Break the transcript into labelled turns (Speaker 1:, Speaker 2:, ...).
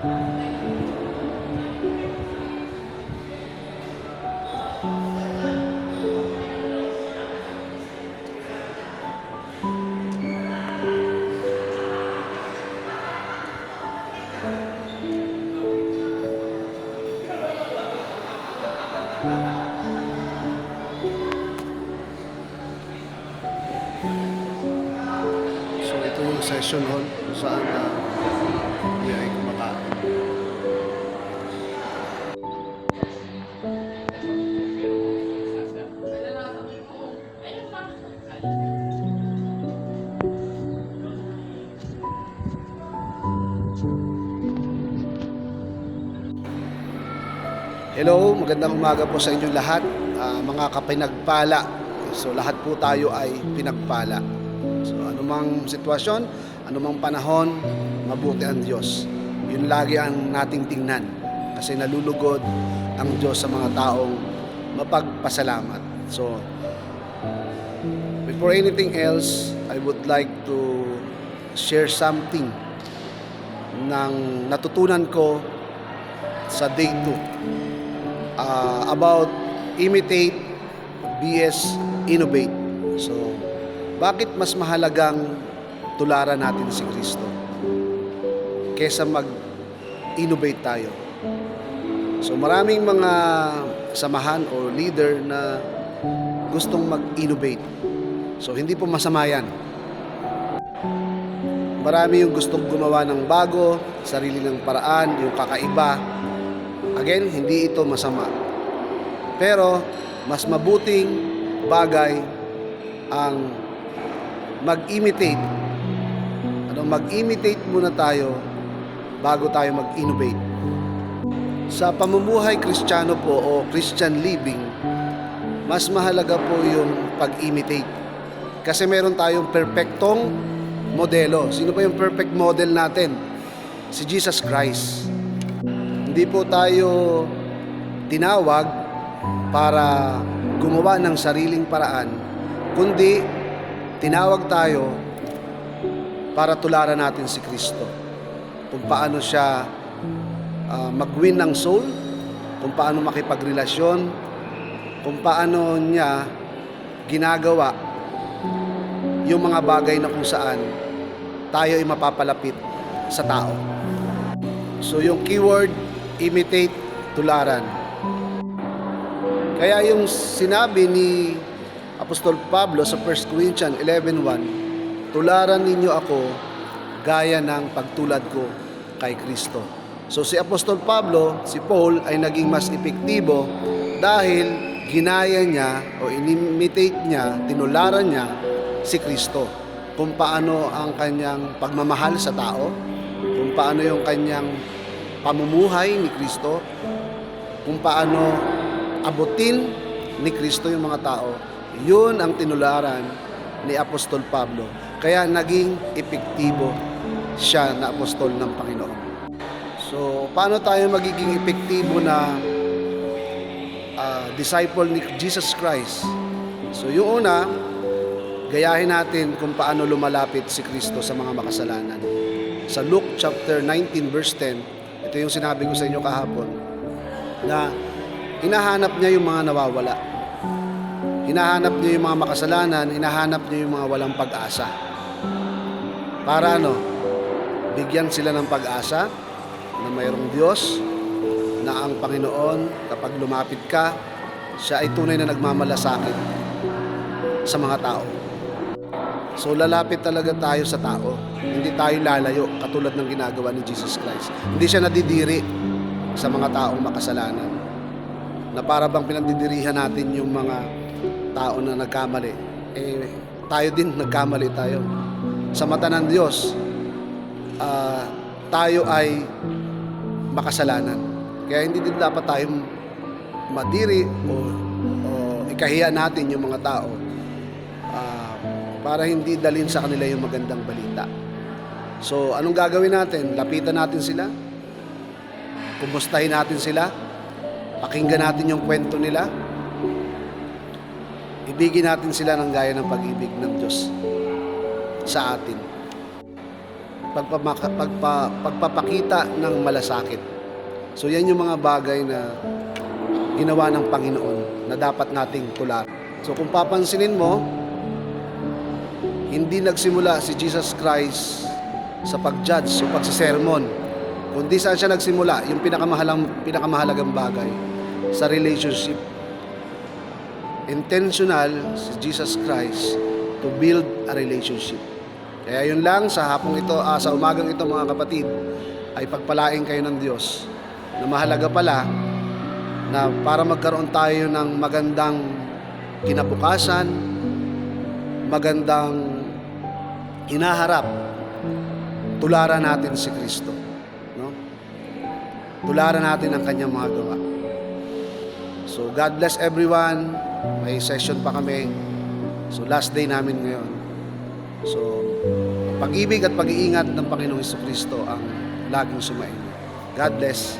Speaker 1: So ito yung session hall kung saan kami ay kumakain. Hello, magandang umaga po sa inyong lahat, mga kapinagpala. So lahat po tayo ay pinagpala. So anumang sitwasyon, anumang panahon, mabuti ang Diyos. Yun lagi ang nating tingnan kasi nalulugod ang Diyos sa mga taong mapagpasalamat. So before anything else, I would like to share something ng natutunan ko sa day 2. About imitate vs innovate. So, bakit mas mahalagang tularan natin si Kristo kesa mag-innovate tayo? So, maraming mga samahan o leader na gustong mag-innovate. So, hindi po masama yan. Marami yung gustong gumawa ng bago, sarili ng paraan, yung kakaiba. Again, hindi ito masama. Pero, mas mabuting bagay ang mag-imitate. Mag-imitate muna tayo bago tayo mag-innovate. Sa pamumuhay Kristiyano po o Christian living, mas mahalaga po yung pag-imitate. Kasi meron tayong perfectong modelo. Sino ba yung perfect model natin? Si Jesus Christ. Hindi po tayo tinawag para gumawa ng sariling paraan, kundi tinawag tayo para tularan natin si Kristo. Kung paano siya mag-win ng soul, kung paano makipagrelasyon, kung paano niya ginagawa yung mga bagay na kung saan tayo ay mapapalapit sa tao. So yung keyword, imitate, tularan. Kaya yung sinabi ni Apostol Pablo sa 1 Corinthians 11:1, tularan ninyo ako gaya ng pagtulad ko kay Kristo. So si Apostol Pablo, si Paul ay naging mas epektibo dahil ginaya niya o inimitate niya, tinularan niya si Kristo. Kung paano ang kanyang pagmamahal sa tao, kung paano yung kanyang pamumuhay ni Kristo, kung paano abutin ni Kristo yung mga tao, yun ang tinularan ni Apostol Pablo. Kaya naging epektibo siya na apostol ng Panginoon. So, paano tayo magiging epektibo na disciple ni Jesus Christ? So, yung una, gayahin natin kung paano lumalapit si Kristo sa mga makasalanan. Sa Luke chapter 19 verse 10, ito yung sinabi ko sa inyo kahapon, na hinahanap niya yung mga nawawala. Hinahanap niya yung mga makasalanan, hinahanap niya yung mga walang pag-asa. Para bigyan sila ng pag-asa na mayroong Diyos, na ang Panginoon, kapag lumapit ka, siya ay tunay na nagmamalasakit sa mga tao. So lalapit talaga tayo sa tao. Hindi tayo lalayo katulad ng ginagawa ni Jesus Christ. Hindi siya nadidiri sa mga taong makasalanan. Na para bang pinagdidirihan natin yung mga tao na nagkamali. Tayo din nagkamali tayo. Sa mata ng Diyos, tayo ay makasalanan. Kaya hindi din dapat tayong madiri o ikahiya natin yung mga tao para hindi dalhin sa kanila yung magandang balita. So, anong gagawin natin? Lapitan natin sila, kumustahin natin sila, pakinggan natin yung kwento nila, ibigin natin sila ng gaya ng pag-ibig ng Diyos sa atin. pagpapakita ng malasakit. So yan yung mga bagay na ginawa ng Panginoon na dapat nating tularan. So kung papansinin mo, hindi nagsimula si Jesus Christ sa pag-judge o pagsisermon, kundi saan siya nagsimula, yung pinakamahalagang bagay, sa relationship. Intentional si Jesus Christ to build a relationship. Kaya yun lang sa hapong ito, sa umagang ito mga kapatid, ay pagpalain kayo ng Diyos na mahalaga pala na para magkaroon tayo ng magandang kinabukasan, magandang hinaharap, tularan natin si Kristo, no? Tularan natin ang kanyang mga gawa. So God bless everyone. May session pa kami. So last day namin ngayon. So pag-ibig at pag-iingat ng Panginoong Hesus Kristo ang laging sumainyo. God bless.